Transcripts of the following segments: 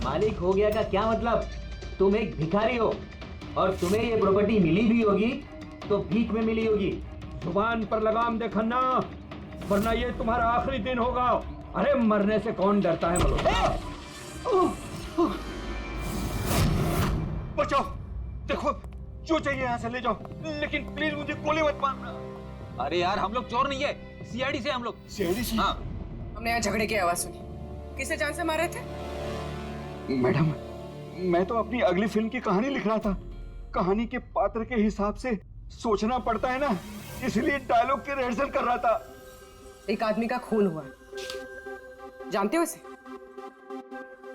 मालिक हो गया का क्या मतलब? तुम एक भिखारी हो और तुम्हें ये प्रॉपर्टी मिली भी होगी तो भीख में मिली होगी। जुबान पर लगाम दे खन्ना, वरना ये तुम्हारा आखिरी दिन होगा। अरे मरने से कौन डरता है मल्होत्रा? बचाओ, देखो जो चाहिए यहाँ से ले जाओ, लेकिन प्लीज मुझे गोली मत मारना। अरे यार हम लोग चोर नहीं है, सीआईडी से हम लोग। सीआईडी से? हाँ। हमने यहाँ झगड़े की आवाज सुनी। किसे जान से मारे थे? मैडम, मैं तो अपनी अगली फिल्म की कहानी लिख रहा था। कहानी के पात्र के हिसाब से सोचना पड़ता है ना, इसलिए डायलॉग की रिहर्सल कर रहा था। एक आदमी का खून हुआ, जानते हो इसे?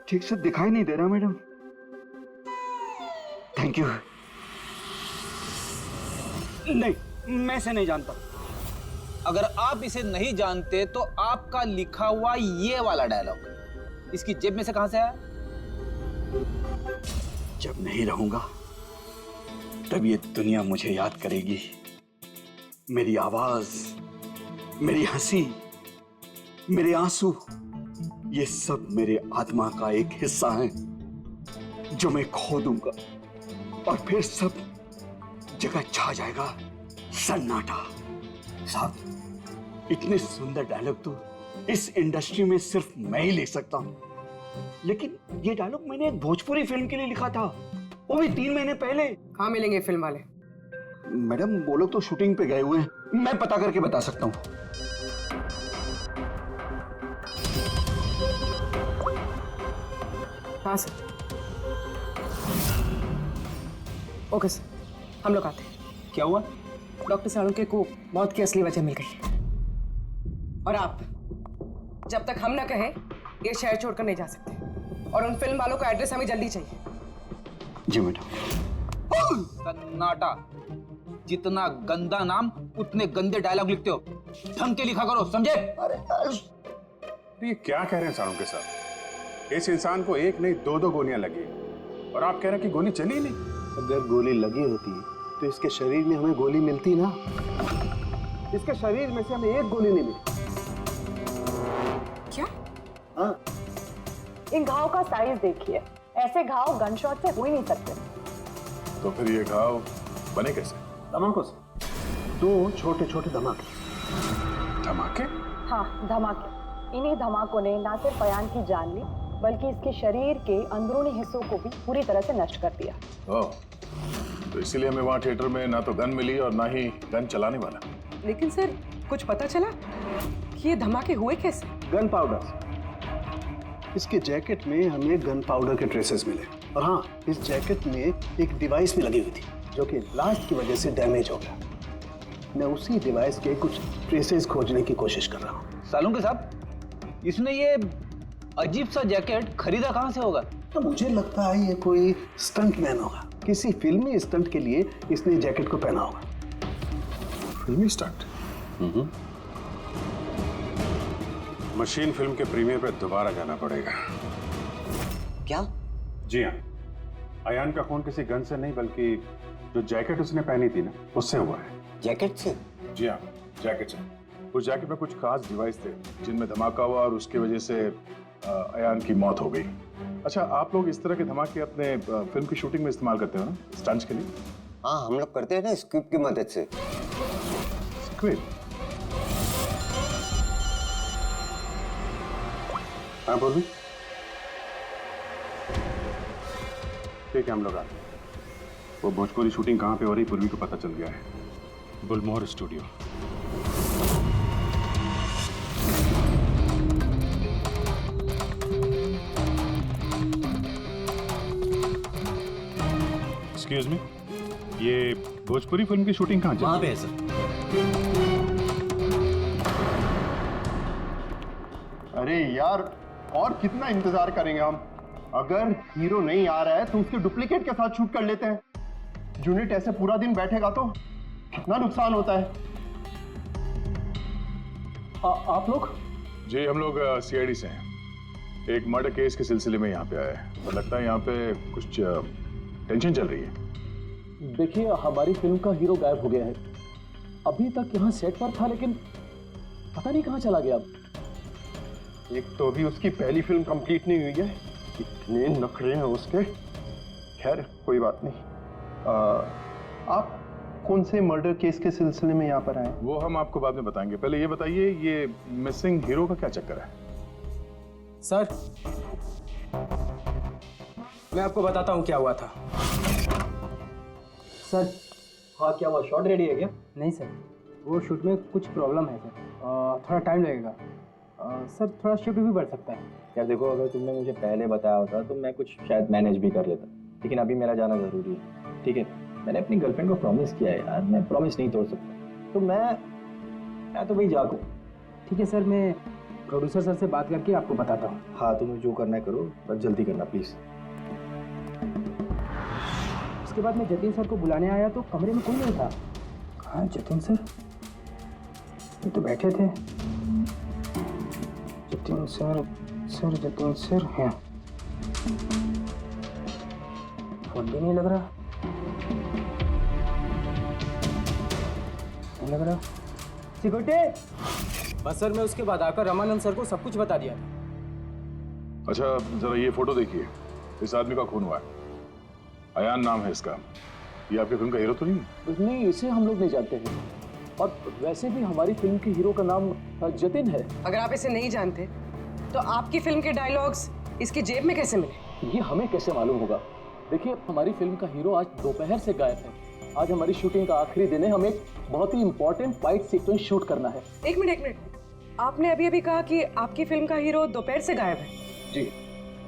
ठीक से दिखाई नहीं दे रहा मैडम। Thank you. नहीं, मैं इसे नहीं जानता। अगर आप इसे नहीं जानते तो आपका लिखा हुआ ये वाला डायलॉग इसकी जेब में से कहां से आया? जब नहीं रहूंगा तब ये दुनिया मुझे याद करेगी। मेरी आवाज, मेरी हंसी, मेरे आंसू, ये सब मेरे आत्मा का एक हिस्सा है जो मैं खो दूंगा और फिर सब जगह छा जाएगा सन्नाटा। साहब, इतने सुंदर डायलॉग तो इस इंडस्ट्री में सिर्फ मैं ही लिख सकता हूं। लेकिन ये डायलॉग मैंने एक भोजपुरी फिल्म के लिए लिखा था, वो भी 3 महीने पहले। कहाँ मिलेंगे फिल्म वाले? मैडम, वो लोग तो शूटिंग पे गए हुए हैं, मैं पता करके बता सकता हूँ। हाँ सर। ओके सर, हम लोग आते हैं। क्या हुआ? डॉक्टर सालुंके को मौत की असली वजह मिल गई है। और आप जब तक हम ना कहें ये शहर छोड़कर नहीं जा सकते। और उन फिल्म वालों का एड्रेस हमें जल्दी चाहिए। जी मैडम। सन्नाटा। जितना गंदा नाम उतने गंदे डायलॉग लिखते हो। ढंग के लिखा करो, समझे? तो ये क्या कह रहे हैं सालुंके साहब? इस इंसान को एक नहीं 2-2 गोलियां लगी और आप कह रहे हैं कि गोली चली नहीं। अगर गोली लगी होती तो इसके शरीर में हमें गोली मिलती ना। इसके शरीर में से हमें एक गोली नहीं मिली। क्या? हाँ। इन घाव का साइज देखिए, ऐसे घाव गन शॉट से हो ही नहीं सकते। तो फिर ये घाव बने कैसे? धमाकों से। 2 छोटे छोटे धमाके। धमाके? हाँ, धमाके। इन्हीं धमाकों ने न सिर्फ अयान की जान ली, बल्कि इसके शरीर के अंदरूनी हिस्सों को भी पूरी तरह से नष्ट कर दिया। ओह, तो इसीलिए हमें वहाँ थिएटर में ना तो गन मिली और ना ही गन चलाने वाला। लेकिन सर, कुछ पता चला कि ये धमाके हुए कैसे? Gun powder. इसके जैकेट में हमें गन पाउडर के ट्रेसेस मिले। और हाँ, इस जैकेट में एक डिवाइस भी लगी हुई थी जो कि ब्लास्ट की वजह से डैमेज हो गया। मैं उसी डिवाइस के कुछ ट्रेसेस खोजने की कोशिश कर रहा हूँ। सालुंके साहब, इसने ये अजीब सा जैकेट खरीदा कहाँ से होगा? तो मुझे लगता है ये कोई स्टंट मैन होगा। किसी फिल्मी स्टंट के लिए इसने जैकेट को पहना होगा। फिल्मी स्टंट? मशीन फिल्म के प्रीमियर पे दोबारा जाना पड़ेगा। क्या? जी हाँ, अयान का खून किसी गन से नहीं बल्कि जो जैकेट उसने पहनी थी ना, उससे हुआ है। जैकेट से? जी हाँ, जैकेट से। उस जैकेट में कुछ खास डिवाइस थे जिनमें धमाका हुआ और उसकी वजह से अयान की मौत हो गई। अच्छा, आप लोग इस तरह के धमाके अपने फिल्म की शूटिंग में इस्तेमाल करते हो ना, स्टंट्स के लिए? हाँ, हम लोग करते हैं ना स्क्रिप्ट की मदद से। स्क्रिप्ट? हाँ पूर्वी, ठीक है, हम लोग आते हैं। वो भोजपुरी शूटिंग कहाँ पे हो रही पूर्वी को पता चल गया है। गुलमोहर स्टूडियो। एक्सक्यूज मी, ये भोजपुरी फिल्म की शूटिंग कहाँ वहाँ पे है सर। अरे यार, और कितना इंतजार करेंगे हम? अगर हीरो नहीं आ रहा है तो उसके डुप्लीकेट के साथ शूट कर लेते हैं। यूनिट ऐसे पूरा दिन बैठेगा तो कितना नुकसान होता है। आप लोग? जी, हम लोग सीआईडी से हैं। एक मर्डर केस के सिलसिले में यहाँ पे आए हैं और लगता है यहाँ पे कुछ टेंशन चल रही है। देखिए, हमारी फिल्म का हीरो गायब हो गया है। अभी तक यहाँ सेट पर था, लेकिन पता नहीं कहाँ चला गया। एक तो अभी उसकी पहली फिल्म कंप्लीट नहीं हुई है, कितने नखरे हैं उसके। खैर कोई बात नहीं। आप कौन से मर्डर केस के सिलसिले में यहाँ पर आए? वो हम आपको बाद में बताएंगे, पहले ये बताइए ये मिसिंग हीरो का क्या चक्कर है? सर, मैं आपको बताता हूँ क्या हुआ था। सर, हाँ क्या हुआ, शॉट रेडी है क्या? नहीं सर, वो शूट में कुछ प्रॉब्लम है सर, थोड़ा टाइम लगेगा। सर थोड़ा शिफ्ट भी बढ़ सकता है। यार देखो, अगर तुमने मुझे पहले बताया होता तो मैं कुछ शायद मैनेज भी कर लेता, लेकिन अभी मेरा जाना जरूरी है। ठीक है, मैंने अपनी गर्लफ्रेंड को प्रॉमिस किया है यार, मैं प्रॉमिस नहीं तोड़ सकता, तो मैं तो भाई जागू। ठीक है सर, मैं प्रोड्यूसर सर से बात करके आपको बताता हूँ। हाँ तुम्हें जो करना है करो, पर जल्दी करना प्लीज। उसके बाद मैं जतिन सर को बुलाने आया तो कमरे में कोई नहीं था। हाँ जतिन सर, ये तो बैठे थे। जतिन सर, जतिन सर हैं। फोन भी नहीं लग रहा, नहीं लग रहा। सिक्योरिटी। बस सर, मैं उसके बाद आकर रमानंद सर को सब कुछ बता दिया था। अच्छा जरा ये फोटो देखिए, इस आदमी का खून हुआ है, अयान नाम है इसका। ये आपकी फिल्म का हीरो तो नहीं है? नहीं, इसे हम लोग नहीं जानते हैं, और वैसे भी हमारी फिल्म के हीरो का नाम जतिन है। अगर आप इसे नहीं जानते तो आपकी फिल्म के डायलॉग्स इसकी जेब में कैसे मिले? ये हमें कैसे मालूम होगा? देखिए, हमारी फिल्म का हीरो आज दोपहर से गायब है। आज हमारी शूटिंग का आखिरी दिन है, हमें बहुत ही इंपॉर्टेंट फाइट सीक्वेंस शूट करना है। एक मिनट, आपने अभी कहा कि आपकी फिल्म का हीरो दोपहर से गायब है। जी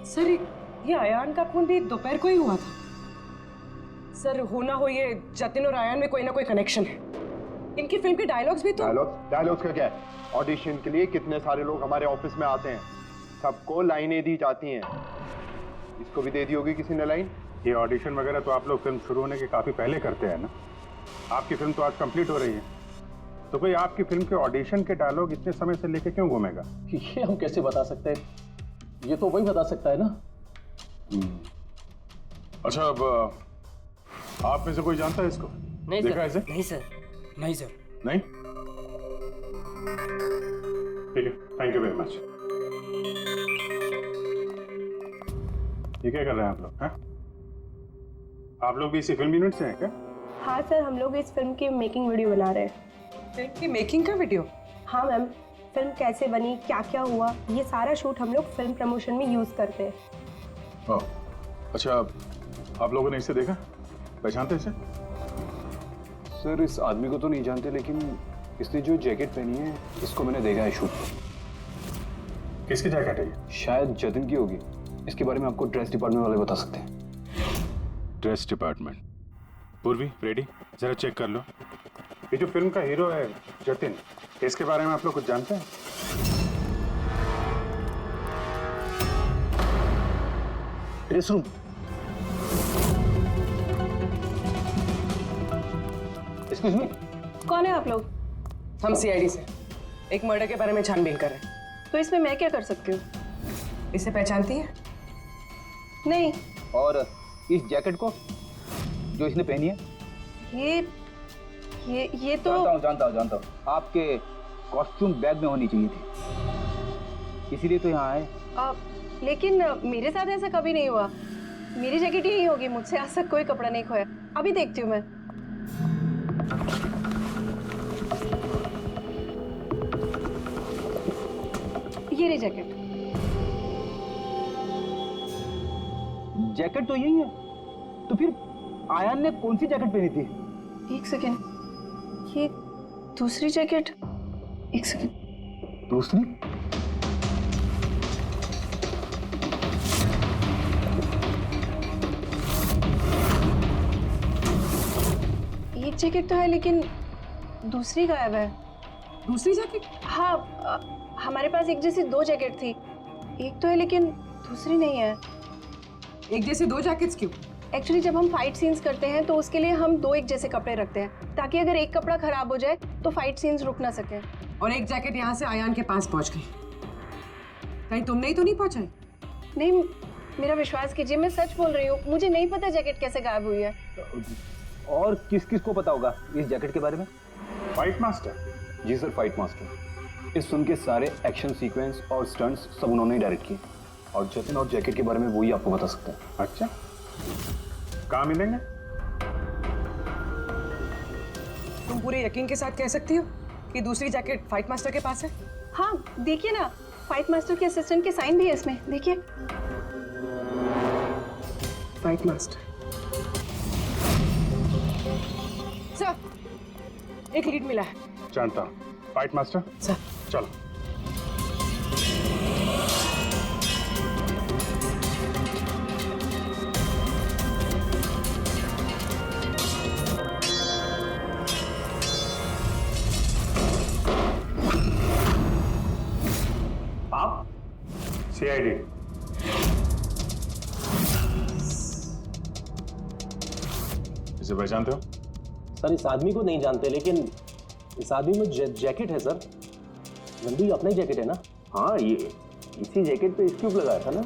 सर, ये अयान का खून भी दोपहर को ही हुआ था। सर, हो ना हो ये जतिन और अयान में कोई ना कोई कनेक्शन है। इनकी फिल्म के डायलॉग्स भी तो। डायलॉग्स का क्या है? ऑडिशन के लिए कितने सारे लोग हमारे ऑफिस में आते हैं, सबको लाइनें दी जाती हैं। इसको भी दे दी होगी किसी ने लाइन। ये ऑडिशन वगैरह तो आप लोग फिल्म शुरू होने के काफी पहले करते हैं ना। आपकी फिल्म तो आज कंप्लीट हो रही है, तो कोई आपकी फिल्म के ऑडिशन के डायलॉग इतने समय से लेके क्यों घूमेगा? ये हम कैसे बता सकते हैं? ये तो वही बता सकता है ना। अच्छा, अब आप में से कोई जानता है इसको? नहीं देखा सर। इसे? नहीं सर, नहीं सर। नहीं? ठीक है, थैंक यू वेरी मच। ये क्या कर रहे हैं आप लोग? हैं? आप लोग भी इसी फिल्म यूनिट से हैं क्या? हाँ सर, हम लोग इस फिल्म की मेकिंग वीडियो बना रहे हैं। फिल्म की मेकिंग का वीडियो? हाँ मैम, फिल्म कैसे बनी, क्या क्या हुआ, ये सारा शूट हम लोग फिल्म प्रमोशन में यूज करते हैं। ओह, अच्छा, आप लोगों ने इसे देखा, पहचानते इसे? सर, इस आदमी को तो नहीं जानते, लेकिन इसने जो जैकेट पहनी है इसको मैंने देखा है शूट पर। किसकी जैकेट है ये? शायद जतिन की होगी। इसके बारे में आपको ड्रेस डिपार्टमेंट वाले बता सकते हैं। Dress department. पूर्वी, रेडी? जरा चेक कर लो। ये जो फिल्म का हीरो है जतिन, इसके बारे में आप लोग कुछ जानते हैं? Dress room. एक्सक्यूज मी, कौन है आप लोग? हम सीआईडी से एक मर्डर के बारे में छानबीन कर रहे हैं। तो इसमें मैं क्या कर सकती हूँ? इसे पहचानती है? नहीं। और इस जैकेट को जो इसने पहनी है? ये तो जानता हूँ। आपके कॉस्ट्यूम बैग में होनी चाहिए थी, इसीलिए तो यहाँ आए। लेकिन मेरे साथ ऐसा कभी नहीं हुआ। मेरी जैकेट यही होगी, मुझसे आज तक कोई कपड़ा नहीं खोया। अभी देखती हूँ मैं। ये रही जैकेट। जैकेट तो यही है, तो फिर आयान ने कौन सी जैकेट पहनी थी? एक सेकेंड, ये दूसरी जैकेट। एक सेकेंड, दूसरी? एक जैकेट तो है लेकिन दूसरी गायब है। दूसरी जैकेट? हाँ, हमारे पास एक जैसी दो जैकेट थी। एक तो है लेकिन दूसरी नहीं है। एक जैसी दो जैकेट्स क्यों? एक्चुअली जब हम फाइट सीन्स करते हैं तो उसके लिए हम दो एक जैसे कपड़े रखते हैं, ताकि अगर एक कपड़ा खराब हो जाए तो फाइट सीन्स रुक ना सके। और एक जैकेट यहाँ से अयान के पास पहुँच गई, कहीं तुमने ही तो नहीं पहुँचाई? नहीं, मेरा विश्वास कीजिए, मैं सच बोल रही हूँ। मुझे नहीं पता जैकेट कैसे गायब हुई है। और किस किस को पता होगा इस जैकेट के बारे में? Fight master? जी सर, फाइट मास्टर। इस फिल्म के सारे एक्शन सीक्वेंस और स्टंट्स सब उन्होंने ही डायरेक्ट किए। और जतिन और जैकेट के बारे में वही आपको बता सकते हैं। अच्छा, कहाँ मिलेंगे? तुम पूरे यकीन के साथ कह सकती हो कि दूसरी जैकेट फाइट मास्टर के पास है? हाँ देखिए ना, फाइट मास्टर के असिस्टेंट के साइन भी है इसमें, देखिए। Fight master. सर, एक लीड मिला है। जानता हूँ। Fight master sir. चलो। आप सीआईडी। इसे पहचानते हो? सर इस आदमी को नहीं जानते, लेकिन इस आदमी में जैकेट है सर। नंदू, ये अपना ही जैकेट है ना? हाँ, ये इसी जैकेट पे स्क्यूब लगाया था ना।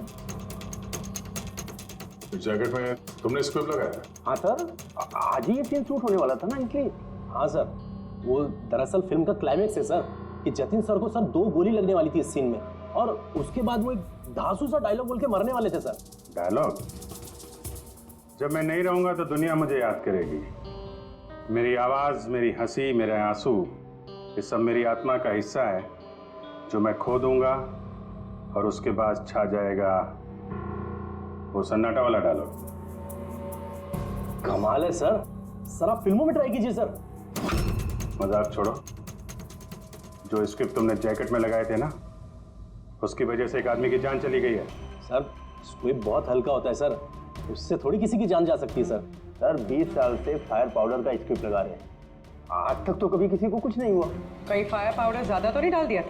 इस जैकेट में तुमने स्क्यूब लगाया था? हाँ सर, आज ही ये सीन शूट होने वाला था ना, इसलिए। हाँ सर, वो दरअसल फिल्म का क्लाइमेक्स है सर, कि जतिन सर को सर 2 गोली लगने वाली थी इस सीन में, और उसके बाद वो एक धांसू सा डायलॉग बोल के मरने वाले थे सर। डायलॉग? जब मैं नहीं रहूंगा तो दुनिया मुझे याद करेगी। मेरी आवाज, मेरी हंसी, मेरे आंसू, ये सब मेरी आत्मा का हिस्सा है जो मैं खो दूंगा, और उसके बाद छा जाएगा वो सन्नाटा वाला डायलॉग। कमाल है सर, सर आप फिल्मों में ट्राई कीजिए सर। मजाक छोड़ो। जो स्क्रिप्ट तुमने जैकेट में लगाए थे ना, उसकी वजह से एक आदमी की जान चली गई है। सर स्क्विब बहुत हल्का होता है सर, उससे थोड़ी किसी की जान जा सकती है सर। सर 20 साल से फायर पाउडर का स्क्रिप्ट लगा रहे हैं, आज तक तो कभी किसी को कुछ नहीं हुआ। कहीं फायर पाउडर ज्यादा तो नहीं डाल दिया था?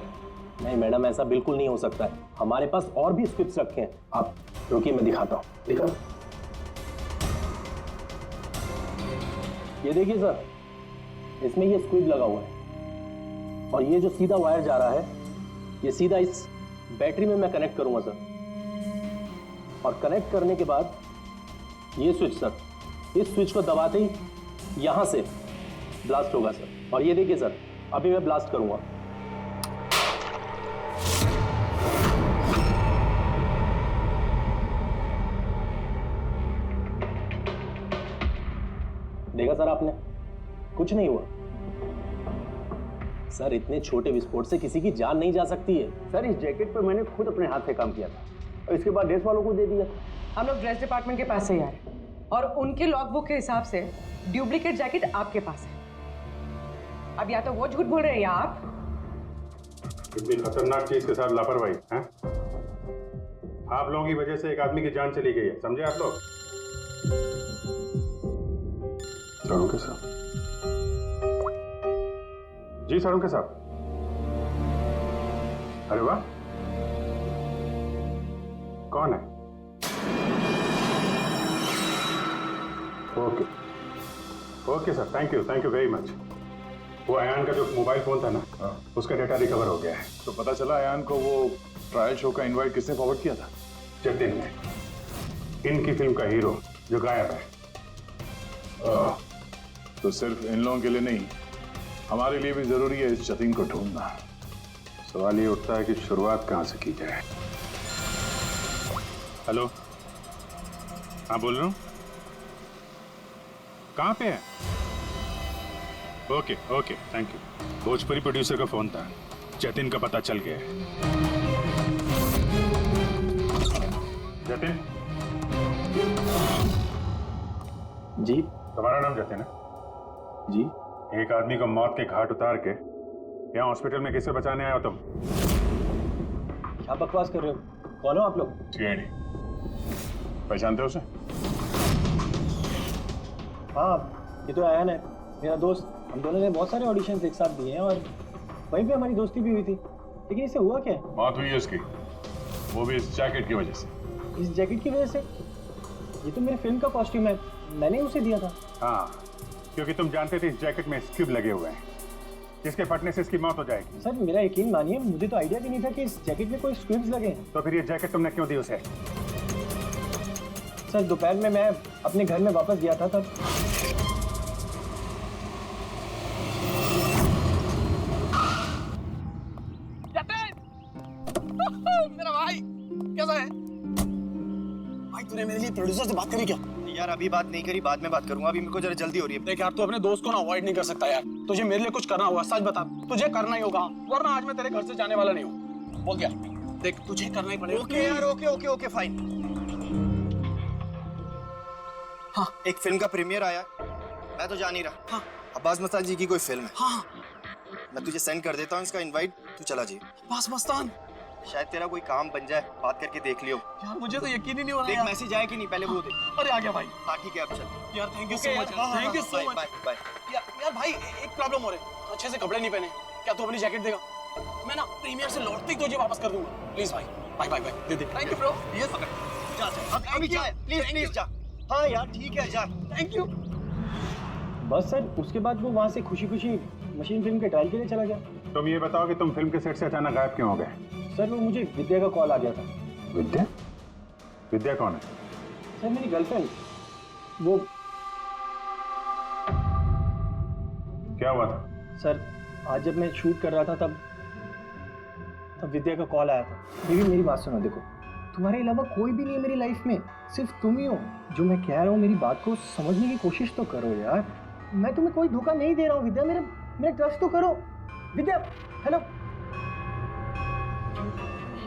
नहीं मैडम, ऐसा बिल्कुल नहीं हो सकता है, हमारे पास और भी स्क्रिप्ट्स रखे हैं। आप रुकिए, मैं दिखाता हूँ। दिखाओ। ये देखिए सर, इसमें ये स्क्विब लगा हुआ है, और ये जो सीधा वायर जा रहा है, ये सीधा इस बैटरी में मैं कनेक्ट करूंगा सर, और कनेक्ट करने के बाद ये स्विच सर, इस स्विच को दबाते ही यहां से ब्लास्ट होगा सर। और ये देखिए सर, अभी मैं ब्लास्ट करूंगा। देखा सर आपने, कुछ नहीं हुआ सर। इतने छोटे विस्फोट से किसी की जान नहीं जा सकती है सर। इस जैकेट पे मैंने खुद अपने हाथ से काम किया था, और इसके बाद ड्रेस वालों को दे दिया। हम लोग ड्रेस डिपार्टमेंट के पास से ही आ रहे हैं, और उनके लॉगबुक के हिसाब से डुप्लीकेट जैकेट आपके पास है। अब या तो वो झूठ बोल रहे हैं या आप। इतनी खतरनाक चीज के साथ लापरवाही है? आप लोगों की वजह से एक आदमी की जान चली गई है, समझे आप लोग? साड़ू साहब जी, साड़ू साहब। अरे वाह, कौन है? Okay okay sir, thank you very much. वो अयान का जो मोबाइल फोन था ना, उसका डेटा रिकवर हो गया है। तो पता चला अयान को वो ट्रायल शो का इनवाइट किसने फॉरवर्ड किया था? जतिन ने, इनकी फिल्म का हीरो जो गायब है। तो सिर्फ इन लोगों के लिए नहीं, हमारे लिए भी जरूरी है इस जतिन को ढूंढना। सवाल ये उठता है कि शुरुआत कहां से की जाए। हेलो, हाँ बोल रहा हूँ। कहाँ पे है? Okay thank you. Bhojpuri producer का फोन था, जतिन का पता चल गया है। जतिन जी। तुम्हारा नाम जतिन है? जी। एक आदमी को मौत के घाट उतार के यहाँ हॉस्पिटल में किसे बचाने आए हो तुम? क्या बकवास कर रहे हो? कौन हो आप लोग? सीआईडी। पहचानते हो उसे? हाँ, ये तो अयान है, मेरा दोस्त। हम दोनों ने बहुत सारे ऑडिशंस एक साथ दिए हैं, और वहीं पे हमारी दोस्ती भी हुई थी। लेकिन इसे हुआ क्या है? मौत हुई है उसकी, वो भी इस जैकेट की वजह से। इस जैकेट की वजह से? ये तो मेरी फिल्म का कॉस्ट्यूम है, मैंने उसे दिया था। हाँ, क्योंकि तुम जानते थे इस जैकेट में स्क्यूब लगे हुए हैं, जिसके फटने से इसकी मौत हो जाएगी। सर मेरा यकीन मानिए, मुझे तो आइडिया भी नहीं था कि इस जैकेट में कोई स्क्विब्स लगे हैं। तो फिर ये जैकेट तुमने क्यों दी उसे? सर दोपहर में मैं अपने घर में वापस गया था, तब मेरा भाई कैसा है? तूने मेरे लिए प्रोड्यूसर से बात करी क्या? यार अभी बात नहीं करी, बाद में बात करूंगा, अभी मेरे को जरा जल्दी हो रही है। देख यार, तू अपने दोस्त को ना अवॉइड नहीं कर सकता यार। तुझे मेरे लिए कुछ करना होगा, सच बता, तुझे करना ही होगा, वरना आज मैं तेरे घर से जाने वाला नहीं हूँ। बोल दिया, देख तुझे करना ही पड़ेगा। ओके यार, ओके ओके ओके फाइन। हाँ, एक फिल्म का प्रीमियर आया, मैं तो जा नहीं रहा। हाँ, अब्बास मस्तान जी की कोई फिल्म है। हाँ, मैं तुझे सेंड कर देता हूँ इसका इनवाइट, तू चला जी। अब्बास मस्तान, शायद तेरा कोई काम बन जाए, बात करके देख लियो। यार मुझे तो यकीन ही नहीं हो रहा। देख मैसेज आया कि नहीं, पहले वो देख। अरे आ गया भाई। हाँ ठीक है, अब चल। यार thank you so much, thank you so much. Bye bye. यार भाई, एक प्रॉब्लम हो रही है, अच्छे से कपड़े नहीं पहने। क्या तू अपनी जैकेट देगा? मैं ना प्रीमियर से लौटते ही तुझे वापस कर दूंगा। प्लीज भाई, बाय बाय बाय, दे दे। Thank you bro. यस जा अभी जा, प्लीज प्लीज जा। हाँ यार ठीक है, जा। Thank you. बस सर, उसके बाद वो वहाँ से खुशी खुशी मशीन फिल्म के ट्रायल के लिए चला गया। तुम ये बताओ कि तुम फिल्म के सेट से अचानक गायब क्यों हो गए? सर वो मुझे विद्या का कॉल आ गया था। विद्या? विद्या कौन है? सर मेरी गर्लफ्रेंड। वो क्या हुआ था? सर आज जब मैं शूट कर रहा था तब विद्या का कॉल आया था। बेबी मेरी बात सुनो, देखो तुम्हारे अलावा कोई भी नहीं है मेरी लाइफ में, सिर्फ तुम ही हो। जो मैं कह रहा हूँ मेरी बात को समझने की कोशिश तो करो यार। मैं तुम्हें कोई धोखा नहीं दे रहा हूँ विद्या, मेरा ट्रस्ट तो करो। विद्या हेलो।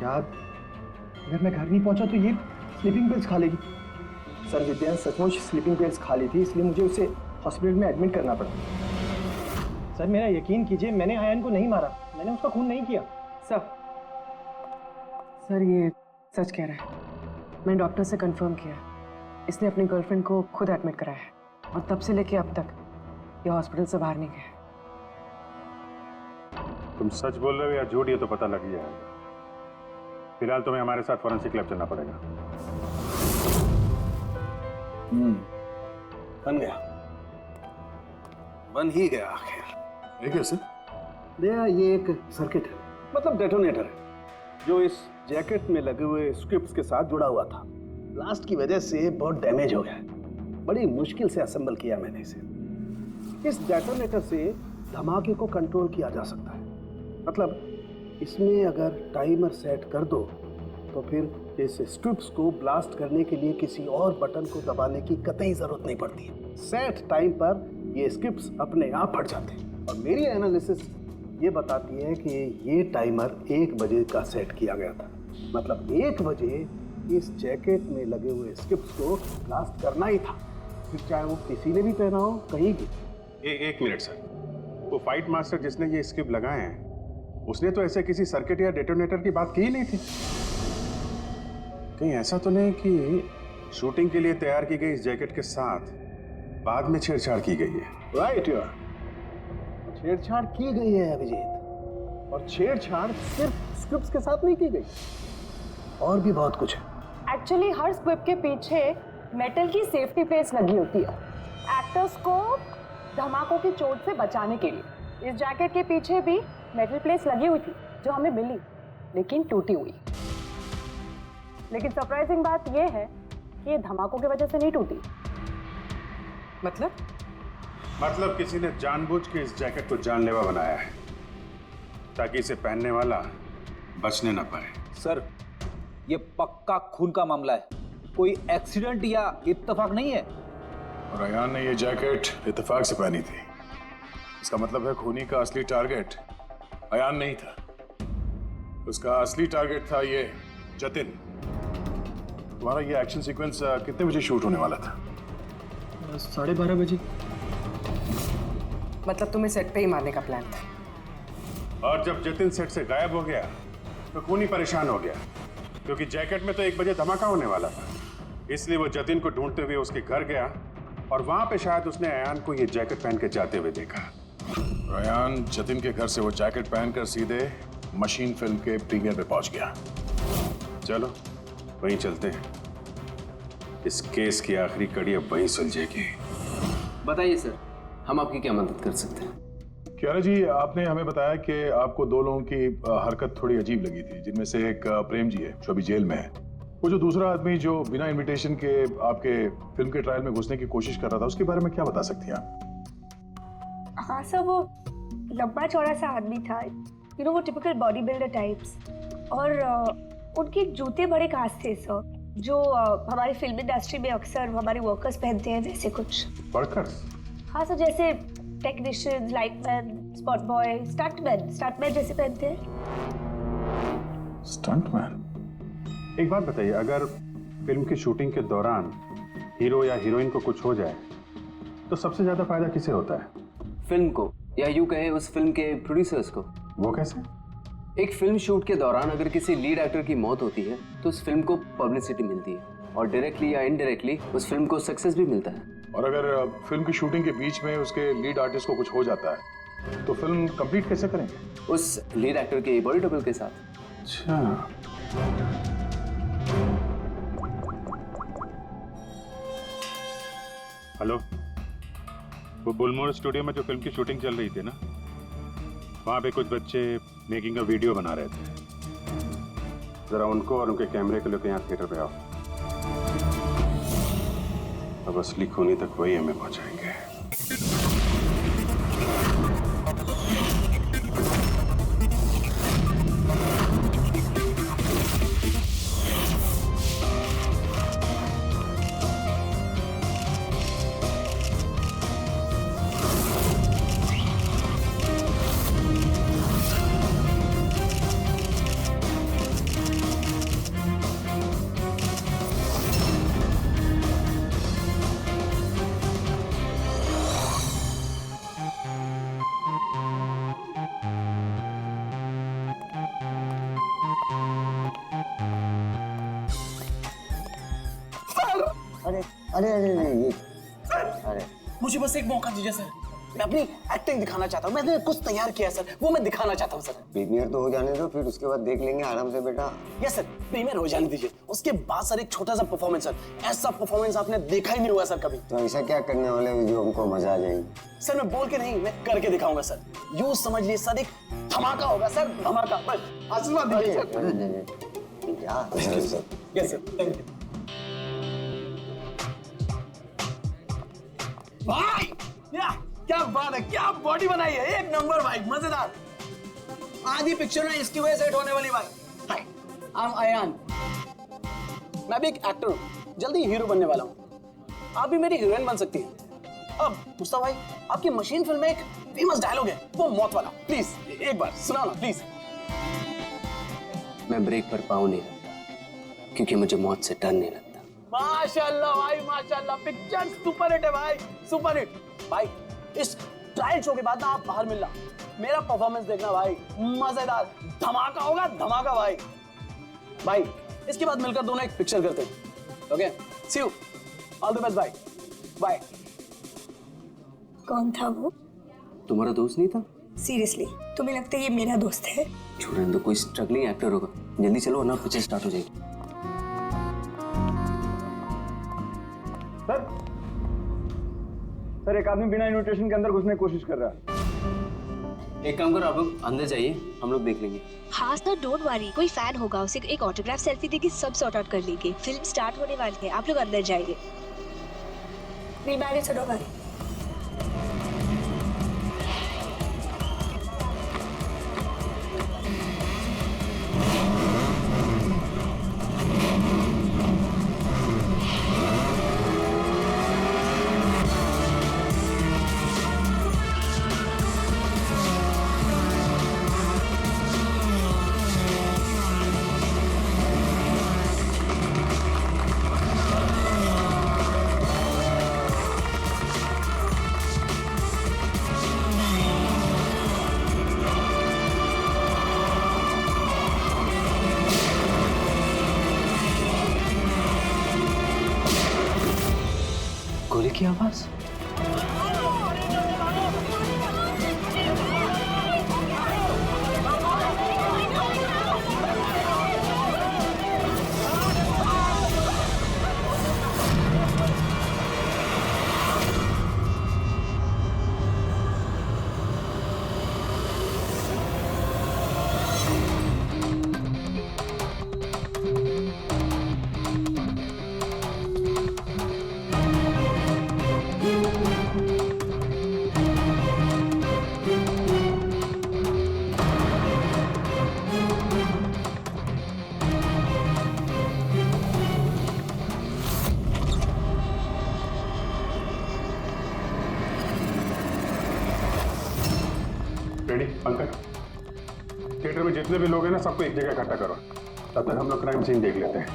यार अगर मैं घर नहीं पहुंचा तो ये स्लीपिंग पिल्स खा लेगी। सर विद्या सचमुच स्लीपिंग पिल्स खा ली थी, इसलिए मुझे उसे हॉस्पिटल में एडमिट करना पड़ा। सर मेरा यकीन कीजिए, मैंने आयन को नहीं मारा, मैंने उसका खून नहीं किया। सर ये सच कह रहा है। मैंने डॉक्टर से कंफर्म किया, इसने अपनी गर्लफ्रेंड को खुद एडमिट कराया है और तब से लेके अब तक ये हॉस्पिटल से बाहर नहीं गया। तुम सच बोल रहे हो या झूठ, ये तो पता लग ही जाएगा। फिलहाल तुम्हें हमारे साथ फॉरेंसिक लैब चलना पड़ेगा। बन गया, बन ही गया आखिर। ये कैसे? भैया ये एक सर्किट है, मतलब डेटोनेटर है, जो इस जैकेट में लगे हुए स्क्रिप्ट्स के साथ जुड़ा हुआ था। ब्लास्ट की वजह से बहुत डैमेज हो गया है, बड़ी मुश्किल से असेंबल किया मैंने इसे। इस डेटोनेटर से धमाके को कंट्रोल किया जा सकता है, मतलब इसमें अगर टाइमर सेट कर दो तो फिर इस स्ट्रिप्स को ब्लास्ट करने के लिए किसी और बटन को दबाने की कतई जरूरत नहीं पड़ती। सेट टाइम पर ये स्ट्रिप्स अपने आप फट जाते हैं। और मेरी एनालिसिस ये बताती है कि ये टाइमर 1 बजे का सेट किया गया था, मतलब 1 बजे इस जैकेट में लगे हुए स्ट्रिप्स को ब्लास्ट करना ही था, फिर चाहे वो किसी ने भी पहना हो कहीं भी। एक मिनट सर, वो फाइट मास्टर जिसने ये स्क्रिप्ट लगाए हैं उसने तो ऐसे किसी सर्किट या डेटोनेटर की बात की ही नहीं थी। कहीं ऐसा तो नहीं कि शूटिंग के लिए तैयार की गई इस जैकेट के साथ बाद में छेड़छाड़ की गई है? राइट यार, छेड़छाड़ की गई है अभिजीत, और छेड़छाड़ सिर्फ स्क्रिप्ट्स के साथ नहीं की गई, और भी बहुत कुछ है। एक्चुअली हर स्क्रिप्ट के पीछे मेटल की सेफ्टी प्लेट्स लगी होती है एक्टर्स को धमाकों की चोट से बचाने के लिए। इस जैकेट के पीछे भी मेटल प्लेट्स लगी हुई थी जो हमें मिली, लेकिन टूटी हुई। लेकिन सरप्राइजिंग बात यह है कि ये धमाकों की वजह से नहीं टूटी। मतलब किसी ने जानबूझ के इस जैकेट को जानलेवा बनाया है ताकि इसे पहनने वाला बचने न पाए। सर ये पक्का खून का मामला है, कोई एक्सीडेंट या इत्तेफाक नहीं है। और अयान ने ये जैकेट इत्तेफाक से पहनी थी, इसका मतलब है खूनी का असली टारगेट अयान नहीं था, उसका असली टारगेट था ये जतिन। तुम्हारा ये एक्शन सीक्वेंस कितने बजे शूट होने वाला था? 12:30 बजे। मतलब तुम्हें सेट पे ही मारने का प्लान था? और जब जतिन सेट से गायब हो गया तो खूनी परेशान हो गया, क्योंकि जैकेट में तो 1 बजे धमाका होने वाला था। इसलिए वो जतिन को ढूंढते हुए उसके घर गया और वहां पे शायद उसने अयान को ये जैकेट पहन के जाते हुए देखा। अयान जतिन के घर से वो जैकेट पहनकर सीधे मशीन फिल्म के प्रीमियर पे पहुंच गया। चलो वहीं चलते हैं, इस केस की आखिरी कड़ी अब वहीं सुलझेगी। बताइए सर, हम आपकी क्या मदद कर सकते हैं? क्यारा जी, आपने हमें बताया कि आपको 2 लोगों की हरकत थोड़ी अजीब लगी थी, जिनमें से एक प्रेम जी है जो अभी जेल में है। वो जो दूसरा आदमी जो बिना इनविटेशन के आपके फिल्म के ट्रायल में घुसने की कोशिश कर रहा था, उसके बारे में क्या बता सकती हैं आप? हाँ सर, वो लंबा चौड़ा सा आदमी था, वो टिपिकल बॉडी बिल्डर टाइप्स, और उनके जूते बड़े खास थे सर। जो हमारी फिल्म इंडस्ट्री में अक्सर हमारे वर्कर्स पहनते हैं, वैसे कुछ। वर्कर्स? हाँ सर, जैसे technician, lightman, spot boy, stuntman जैसे पहनते हैं। स्टंटमैन? एक बात बताइए, अगर फिल्म की शूटिंग के दौरान हीरो या हीरोइन को कुछ हो जाए तो सबसे ज्यादा फायदा किसे होता है? फिल्म को, या यूं कहे उस फिल्म के प्रोड्यूसर्स को। वो कैसे? एक फिल्म शूट के दौरान अगर किसी लीड एक्टर की मौत होती है तो उस फिल्म को पब्लिसिटी मिलती है और डायरेक्टली या इनडायरेक्टली उस फिल्म को सक्सेस भी मिलता है। और अगर फिल्म की शूटिंग के बीच में उसके लीड आर्टिस्ट को कुछ हो जाता है तो फिल्म कंप्लीट कैसे करेंगे? उस लीड एक्टर के बॉडी डबल के साथ। अच्छा। हेलो, वो बुलमोर स्टूडियो में जो फिल्म की शूटिंग चल रही थी ना, वहाँ पे कुछ बच्चे मेकिंग का वीडियो बना रहे थे। जरा उनको और उनके कैमरे को लेकर यहाँ थिएटर पे आओ। अब असली खूनी तक वही हमें पहुँचाएंगे। अरे अरे अरे ये अरे मुझे बस एक मौका दीजिए सर, मैं अपनी एक्टिंग दिखाना चाहता हूँ। मैंने कुछ तैयार किया है सर, वो मैं दिखाना चाहता हूँ सर। प्रीमियर तो हो जाने दो, फिर उसके बाद देख लेंगे आराम से बेटा। यस सर, प्रीमियर हो जाने दीजिए, उसके बाद सर एक छोटा सा परफॉर्मेंस सर। ऐसा परफॉर्मेंस आपने देखा ही नहीं हुआ सर कभी। तो ऐसा क्या करने वाले हो जो हमको मजा आ जाएगी? सर मैं बोल के नहीं, मैं करके दिखाऊंगा सर। यूं समझ लिए सर, एक धमाका होगा सर, धमाका। बस आशीर्वाद दीजिए sir. Yes sir, thank you भाई। क्या बात है, क्या बॉडी बनाई है, एक नंबर भाई, मजेदार। आधी पिक्चर में इसकी वजह से हिट होने वाली भाई। हाय, आई एम अयान, मैं भी एक एक्टर हूँ, जल्दी हीरो बनने वाला हूँ। आप भी मेरी हीरोइन बन सकती हैं। अब मुस्तफा भाई, आपकी मशीन फिल्म में एक फेमस डायलॉग है, वो मौत वाला, प्लीज एक बार सुनाओ ना प्लीज। मैं ब्रेक पर पाँव नहीं रखता क्योंकि मुझे मौत से डर नहीं लगता। माशाल्लाह भाई, माशाल्लाह, पिक्चर सुपर हिट है भाई, सुपर हिट। भाई इस ट्रायल शो के बाद ना आप बाहर मिलना, मेरा परफॉर्मेंस देखना भाई, मजेदार धमाका होगा, धमाका भाई। भाई इसके बाद मिलकर दोनों एक पिक्चर करते हैं। Okay, see you, all the best भाई, बाय। कौन था वो? तुम्हारा दोस्त नहीं था? सीरियसली तुम्हें लगता है ये मेरा दोस्त है? छोड़ने दो, कोई स्ट्रगलिंग एक्टर होगा। जल्दी चलो वरना पिक्चर स्टार्ट हो जाएगी। सर एक आदमी बिना इन्विटेशन के अंदर घुसने की कोशिश कर रहा है। एक काम करो, आप लोग अंदर जाइए, हम लोग देख लेंगे। हाँ सर, डोंट वरी, कोई फैन होगा, उसे एक ऑटोग्राफ सेल्फी देके सब सॉर्ट आउट कर लेंगे। फिल्म स्टार्ट होने वाली है, आप लोग अंदर जाइए। Will manage, don't worry. गोली की आवाज। जितने भी लोग हैं ना सबको एक जगह इकट्ठा करो, तब तक हम लोग क्राइम सीन देख लेते हैं।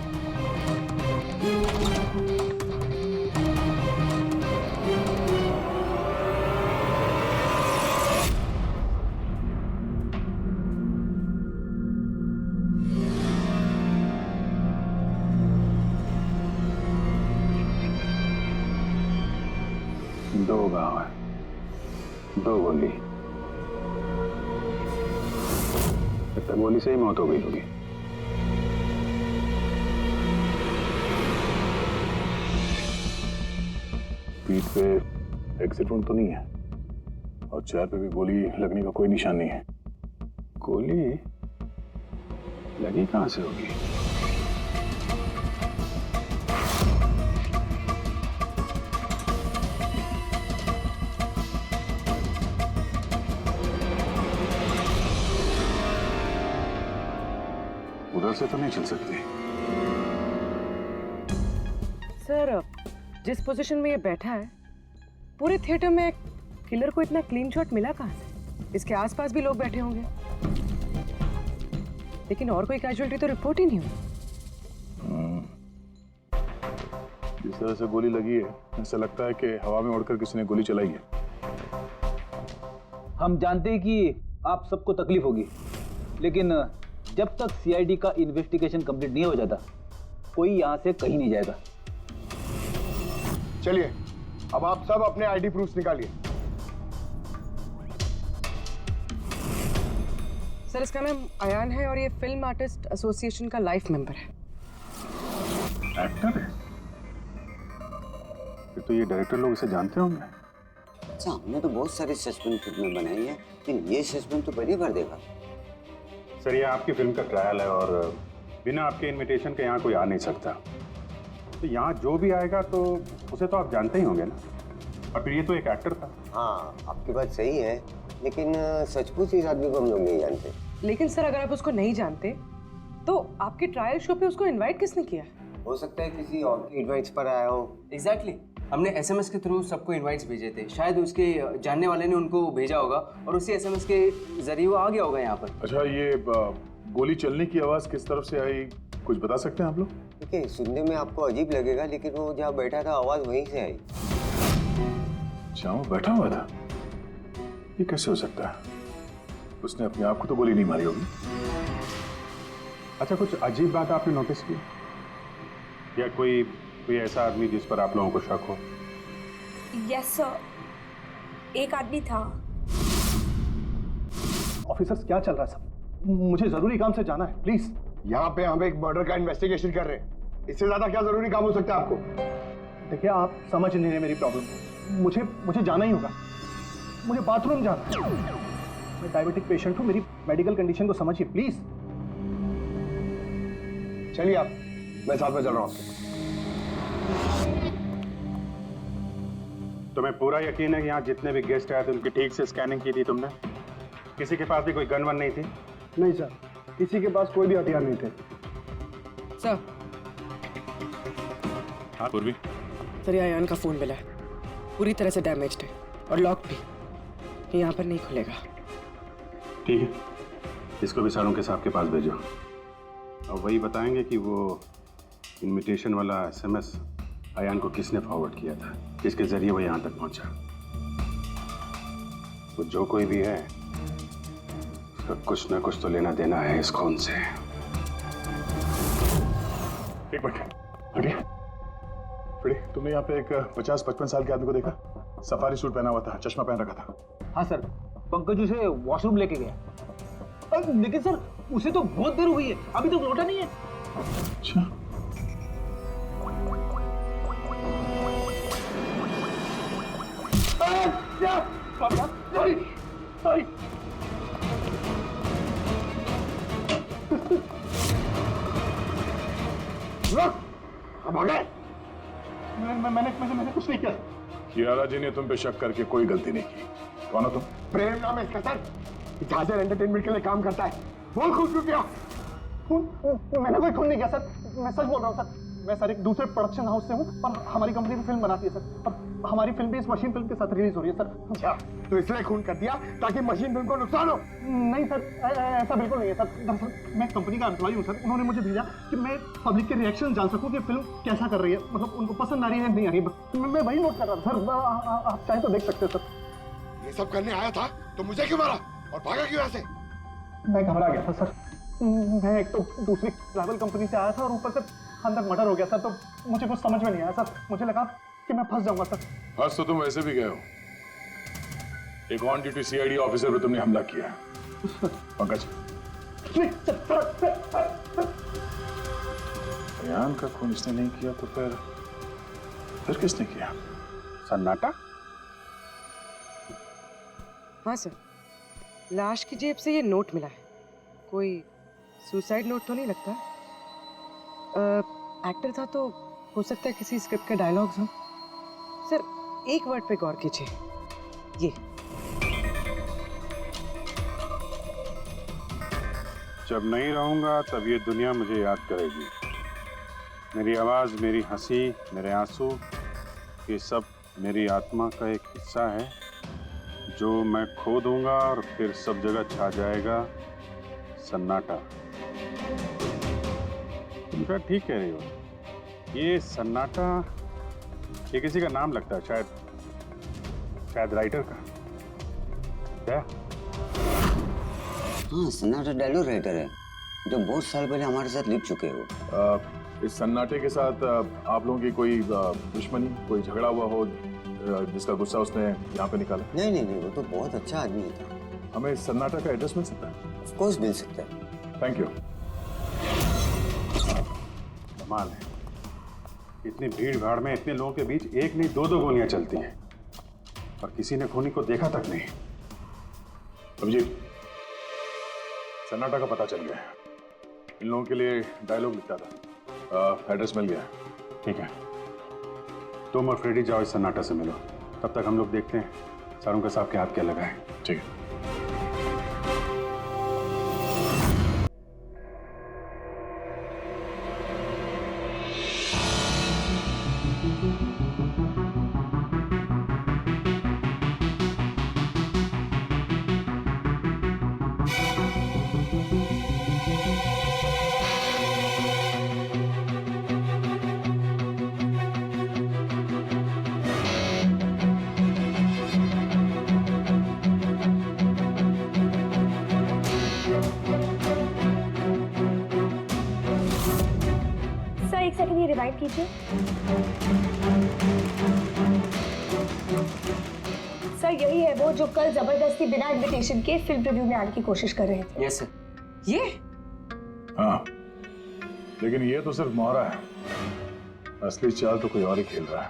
दो गांव है, दो गोली, लगता गोली से ही मौत हो गई होगी। पीठ पे एक्सिट वुंड तो नहीं है और चेहरे पे भी गोली लगने का कोई निशान नहीं है। गोली लगी कहां से होगी? उधर से तो नहीं चल सकती। सर, जिस पोजीशन में ये बैठा है, पूरे थिएटर में किलर को इतना क्लीन शॉट मिला कहां से? इसके आसपास भी लोग बैठे होंगे, लेकिन और कोई कैजुअल्टी तो रिपोर्ट ही नहीं हुई। जिस तरह से गोली लगी है, ऐसा लगता है कि हवा में उड़कर किसी ने गोली चलाई है। हम जानते हैं कि आप सबको तकलीफ होगी, लेकिन जब तक सीआईडी का इन्वेस्टिगेशन कंप्लीट नहीं हो जाता, कोई यहां से कहीं नहीं जाएगा। चलिए, अब आप सब अपने आईडी प्रूफ निकालिए। सर, इसका नाम अयान है और ये फिल्म आर्टिस्ट एसोसिएशन का लाइफ मेंबर है। एक्टर है? फिर तो ये डायरेक्टर लोग इसे जानते होंगे। अच्छा, हमने तो बहुत सारी सस्पेंस फिल्में बनाई है, लेकिन ये सस्पेंस तो पहली बार देखा। सर, ये आपकी फिल्म का ट्रायल है और बिना आपके इनविटेशन के यहाँ कोई आ नहीं सकता। तो यहाँ जो भी आएगा तो उसे तो आप जानते ही होंगे ना। और फिर ये तो एक एक्टर था। हाँ, आपकी बात सही है, लेकिन सचमुच इस आदमी को हम लोग नहीं जानते। लेकिन सर, अगर आप उसको नहीं जानते तो आपके ट्रायल शो पे उसको इनवाइट किसने किया? हो सकता है किसी और के इनवाइट्स पर आया हो। एग्जैक्टली, हमने एसएमएस के थ्रू सबको इनवाइट्स भेजे थे। शायद उसके जानने वाले ने उनको भेजा होगा और उसी एसएमएस के जरिए वो आ गया होगा यहाँ पर। अच्छा, ये गोली चलने की आवाज किस तरफ से आई, कुछ बता सकते हैं आप लोग? देखिए, सुनने में आपको अजीब लगेगा, लेकिन वो जहाँ बैठा था आवाज वहीं से आई। जहाँ वो बैठा हुआ था? ये कैसे हो सकता है? उसने अपने आप को तो गोली नहीं मारी होगी। अच्छा, कुछ अजीब बात आपने नोटिस की या कोई ऐसा आदमी जिस पर आप लोगों को शक हो? यस सर, एक आदमी था। ऑफिसर्स, क्या चल रहा है सब? मुझे जरूरी काम से जाना है, प्लीज। यहाँ पे हम एक मर्डर का इन्वेस्टिगेशन कर रहे हैं, इससे ज्यादा क्या जरूरी काम हो सकता है आपको? देखिए, आप समझ नहीं रहे मेरी प्रॉब्लम। मुझे जाना ही होगा। मुझे बाथरूम जाना है। मैं डायबिटिक पेशेंट हूँ, मेरी मेडिकल कंडीशन को समझिए प्लीज। चलिए आप, मैं साथ में चल रहा हूँ आपके। तुम्हें पूरा यकीन है कि यहाँ जितने भी गेस्ट आए थे उनकी ठीक से स्कैनिंग की थी तुमने? किसी के पास भी कोई गन वन नहीं थी? नहीं सर, किसी के पास कोई भी हथियार नहीं थे। सर, हाँ पूर्वी। सर, ये अयान का फोन मिला है, पूरी तरह से डैमेज्ड है और लॉक भी, ये यहाँ पर नहीं खुलेगा। ठीक है, इसको भी सारों के साहब के पास भेजो और वही बताएंगे कि वो इनविटेशन वाला एसएमएस अयान को किसने फॉरवर्ड किया था, जिसके जरिए वो यहाँ तक पहुंचा। वो जो कोई भी है, उसका कुछ ना कुछ तो लेना देना है इस खून से। एक मिनट, हटिए। तुमने यहाँ पे एक 50-55 साल के आदमी को देखा? सफारी सूट पहना हुआ था, चश्मा पहन रखा था। हाँ सर, पंकज उसे वॉशरूम लेके गया। लेकिन सर, उसे तो बहुत देर हो गई है, अभी तक लौटा नहीं है। अच्छा, सॉरी। अब आ गए? मैंने कुछ नहीं किया। कियारा जी ने तुम पे शक करके कोई गलती नहीं की। कौन हो तुम? प्रेम नाम है इसका सर, जाजर एंटरटेनमेंट के लिए काम करता है। बोल खून क्यों किया? मैंने कोई खून नहीं किया सर, मैं सच बोल रहा हूँ सर। मैं सर एक दूसरे प्रोडक्शन हाउस से हूँ और हमारी कंपनी भी फिल्म बनाती है सर। अब हमारी फिल्म भी इस मशीन फिल्म के साथ रिलीज हो रही है सर। क्या तो इसलिए खून कर दिया ताकि मशीन फिल्म को नुकसान हो? नहीं सर, ऐसा बिल्कुल नहीं है सर। दरअसल मैं कंपनी का एम्प्लॉय हूँ सर। उन्होंने मुझे भेजा कि मैं पब्लिक के रिएक्शन जान सकूँ कि फिल्म कैसा कर रही है, मतलब उनको पसंद आ रही है नहीं आ रही है। मैं वही नोट कर रहा था सर। आप चाहे तो देख सकते हैं सर। ये सब करने आया था तो मुझे क्यों मारा और भागा क्यों ऐसे? मैं घबरा गया था सर। मैं एक तो दूसरी ट्रैवल कंपनी से आया था और ऊपर से अंदर मर्डर हो गया सर, तो मुझे कुछ समझ में नहीं आया सर। मुझे लगा कि मैं फंस जाऊंगा सर। फंस तो तुम वैसे भी गए हो। एक ऑन ड्यूटी सीआईडी ऑफिसर पर तुमने हमला किया। पंकज, अयान का खून इसने नहीं किया तो फिर किसने किया? सन्नाटा? हाँ सर, लाश की जेब से ये नोट मिला है। कोई सुसाइड नोट तो नहीं लगता? एक्टर था तो हो सकता है किसी स्क्रिप्ट के डायलॉग्स हो। सर एक वर्ड पे गौर कीजिए, ये जब नहीं रहूंगा तब ये दुनिया मुझे याद करेगी। मेरी आवाज, मेरी हंसी, मेरे आंसू, ये सब मेरी आत्मा का एक हिस्सा है जो मैं खो दूंगा और फिर सब जगह छा जाएगा सन्नाटा। तुम शायद ठीक कह रही हो। ये सन्नाटा ये किसी का नाम लगता है, शायद राइटर का। क्या? हाँ, सन्नाटा डायलॉग राइटर है जो बहुत साल पहले हमारे साथ लिख चुके हो। इस सन्नाटे के साथ आप लोगों की कोई दुश्मनी, कोई झगड़ा हुआ हो जिसका गुस्सा उसने यहाँ पे निकाला? नहीं, वो तो बहुत अच्छा आदमी था। हमें इस सन्नाटा का एड्रेस मिल सकता है? ऑफ कोर्स मिल सकता है। Thank you. कमाल है, इतनी भीड़ भाड़ में इतने लोगों के बीच एक नहीं दो गोलियां चलती हैं और किसी ने खूनी को देखा तक नहीं। अभिजीत, सन्नाटा का पता चल गया है। इन लोगों के लिए डायलॉग लिखता था। एड्रेस मिल गया। ठीक है, तुम और फ्रेडी जाओ, इस सन्नाटा से मिलो। तब तक हम लोग देखते हैं सारुंका साहब के हाथ क्या लगा है। ठीक है। रिवाइंड कीजिए। सर यही है वो जो कल जबरदस्ती बिना इनविटेशन के फिल्म रिव्यू में आने की कोशिश कर रहे थे। Yes sir. ये? हाँ, लेकिन ये तो सिर्फ मोहरा है। असली चाल तो कोई और ही खेल रहा है।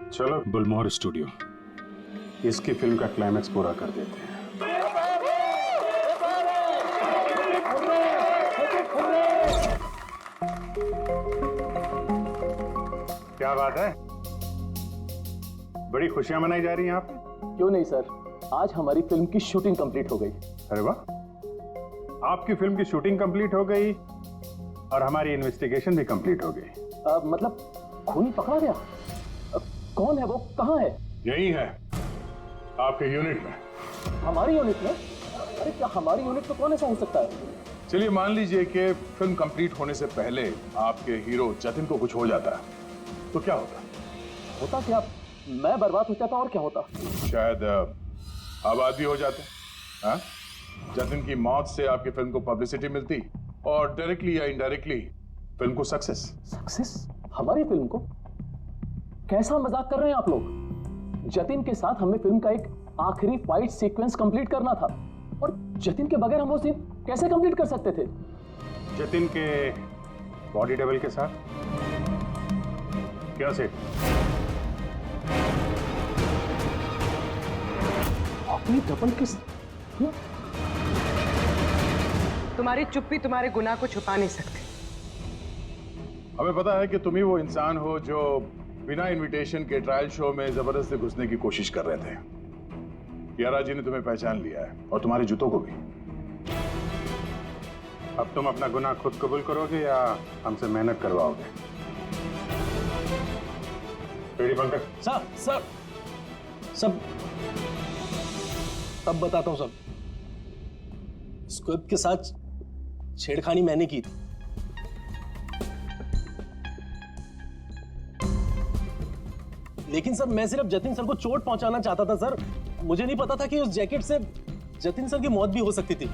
चलो गुलमोहर स्टूडियो, इसकी फिल्म का क्लाइमैक्स पूरा कर देते हैं। क्या बात है, बड़ी खुशियां मनाई जा रही हैं आप? क्यों नहीं सर, आज हमारी फिल्म की शूटिंग कंप्लीट हो गई। अरे वाह, आपकी फिल्म की शूटिंग कंप्लीट हो गई और हमारी इन्वेस्टिगेशन भी कंप्लीट हो गई। मतलब खूनी पकड़ा गया? कौन है वो, कहाँ है? यही है, आपके यूनिट में। हमारी यूनिट में? अरे क्या हमारी यूनिट में कौन ऐसा हो सकता है? चलिए मान लीजिए कि फिल्म कंप्लीट होने से पहले आपके हीरो जतिन को कुछ हो जाता है, तो क्या होता? होता क्या? मैं बर्बाद हो जाता और क्या होता? शायद आबाद भी हो जाते। हाँ? जतिन की मौत से आपकी फिल्म को पब्लिसिटी मिलती और डायरेक्टली या इनडायरेक्टली फिल्म को सक्सेस। सक्सेस? हमारी फिल्म को? कैसा मजाक कर रहे हैं आप लोग? जतिन के साथ हमें फिल्म का एक आखिरी फाइट सीक्वेंस कंप्लीट करना था और जतिन के बगैर हम वो सीन कैसे कंप्लीट कर सकते थे? जतिन के बॉडी डबल के साथ? क्या सेठ? अपनी डबल के तुम्हारी चुप्पी तुम्हारे गुनाह को छुपा नहीं सकती। हमें पता है कि तुम ही वो इंसान हो जो बिना इनविटेशन के ट्रायल शो में जबरदस्ती घुसने की कोशिश कर रहे थे। यारा जी ने तुम्हें पहचान लिया है और तुम्हारे जूतों को भी। अब तुम अपना गुनाह खुद कबूल करोगे या हमसे मेहनत करवाओगे? रेडी पंकज? सर सब तब बताता हूं सर। स्क्रिप्ट के साथ छेड़खानी मैंने की थी। लेकिन सर मैं सिर्फ जतिन सर को चोट पहुंचाना चाहता था सर। मुझे नहीं पता था कि उस जैकेट से जतिन सर की मौत भी हो सकती थी।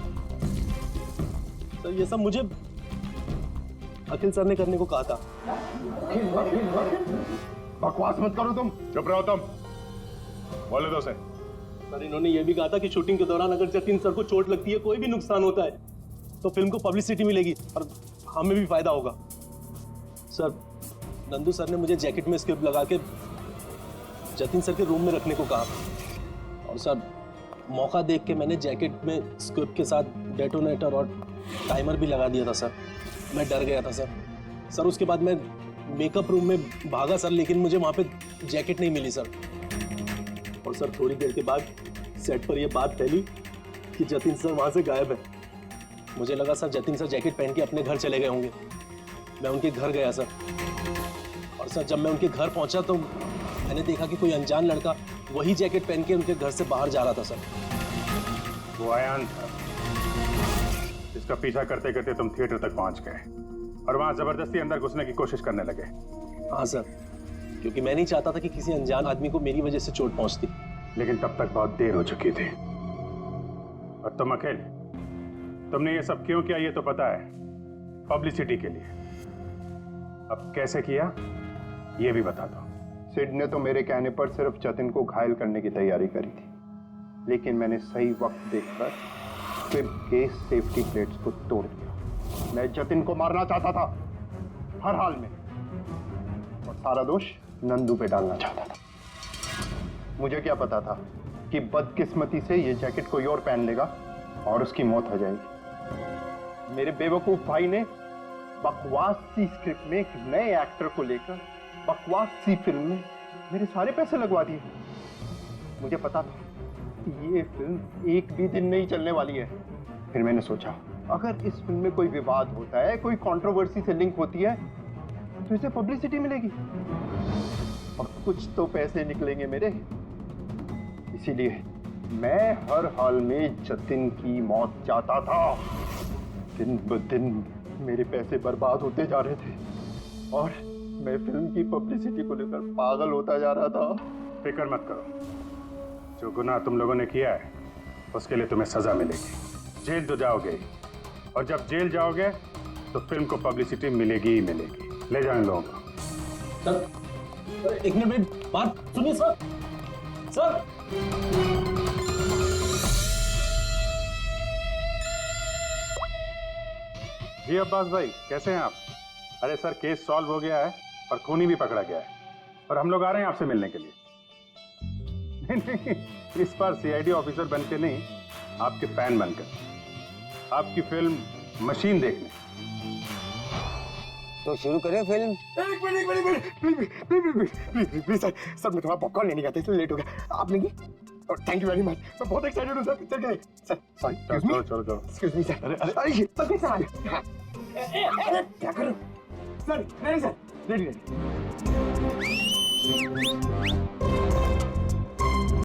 सर ये सब मुझे अखिल सर ने करने को कहा था। बकवास मत करो तुम, चुप रहो तुम, बोले दो से। सर इन्होंने ये भी कहा था कि शूटिंग के दौरान अगर जतिन सर को चोट लगती है, कोई भी नुकसान होता है, तो फिल्म को पब्लिसिटी मिलेगी और हमें भी फायदा होगा। सर नंदू सर ने मुझे जैकेट में स्क्रिप्ट लगा के जतिन सर के रूम में रखने को कहा और सर मौका देख के मैंने जैकेट में स्क्रिप्ट के साथ डेटोनेटर और टाइमर भी लगा दिया था सर। मैं डर गया था सर। सर उसके बाद मैं मेकअप रूम में भागा सर, लेकिन मुझे वहाँ पे जैकेट नहीं मिली सर। और सर थोड़ी देर के बाद सेट पर यह बात फैली कि जतिन सर वहाँ से गायब है। मुझे लगा सर जतिन सर जैकेट पहन के अपने घर चले गए होंगे। मैं उनके घर गया सर और सर जब मैं उनके घर पहुंचा तो मैंने देखा कि कोई अनजान लड़का वही जैकेट पहन के उनके घर से बाहर जा रहा था सर। वो अयान था जिसका पीछा करते करते तुम थिएटर तक पहुंच गए और वहां जबरदस्ती अंदर घुसने की कोशिश करने लगे। हाँ सर, क्योंकि मैं नहीं चाहता था कि किसी अनजान आदमी को मेरी वजह से चोट पहुंचती। लेकिन तब तक बहुत देर हो चुकी थी। और तुम अकेले, तुमने ये सब क्यों किया ये तो पता है, पब्लिसिटी के लिए। अब कैसे किया ये भी बता दो। सिड ने तो मेरे कहने पर सिर्फ जतिन को घायल करने की तैयारी करी थी, लेकिन मैंने सही वक्त देखकर फिल्म के सेफ्टी प्लेट्स को तोड़ दिया। मैं जतिन को मारना चाहता था हर हाल में, और सारा दोष नंदू पे डालना चाहता था। मुझे क्या पता था कि बदकिस्मती से ये जैकेट कोई और पहन लेगा और उसकी मौत हो जाएगी। मेरे बेवकूफ भाई ने बकवास सी स्क्रिप्ट में एक नए एक्टर को लेकर बकवास सी फिल्म में मेरे सारे पैसे लगवा दिए। मुझे पता था कि ये फिल्म एक भी दिन नहीं चलने वाली है। फिर मैंने सोचा अगर इस फिल्म में कोई विवाद होता है, कोई कंट्रोवर्सी से लिंक होती है, तो इसे पब्लिसिटी मिलेगी और कुछ तो पैसे निकलेंगे मेरे। इसीलिए मैं हर हाल में जतिन की मौत चाहता था। दिन ब दिन मेरे पैसे बर्बाद होते जा रहे थे और मैं फिल्म की पब्लिसिटी को लेकर पागल होता जा रहा था। फिक्र मत करो, जो गुनाह तुम लोगों ने किया है उसके लिए तुम्हें सजा मिलेगी। जेल तो जाओगे और जब जेल जाओगे तो फिल्म को पब्लिसिटी मिलेगी ही मिलेगी। ले जाओ इन लोगों को। सर एक मिनट मेरी बात सुनिए सर। सर जी अब्बास भाई, कैसे हैं आप? अरे सर केस सॉल्व हो गया है और खूनी भी पकड़ा गया है और हम लोग आ रहे हैं आपसे मिलने के लिए। नहीं, इस बार सीआईडी ऑफिसर बनके नहीं, आपके फैन बनकर, आपकी फिल्म मशीन देखने। तो शुरू करें फिल्म? एक मिनट प्लीज सर, मैं थोड़ा पॉपकॉर्न लेने गया था इसलिए लेट हो गया। आप लेंगे? थैंक यू वेरी मच, मैं बहुत एक्साइटेड हूँ सर पिक्चर के लिए। सर सॉरी, चलो एक्सक्यूज मी सर। अरे ये सब कैसे आ गया? अरे क्या कर रहे हो सर? नहीं सर, रेडी।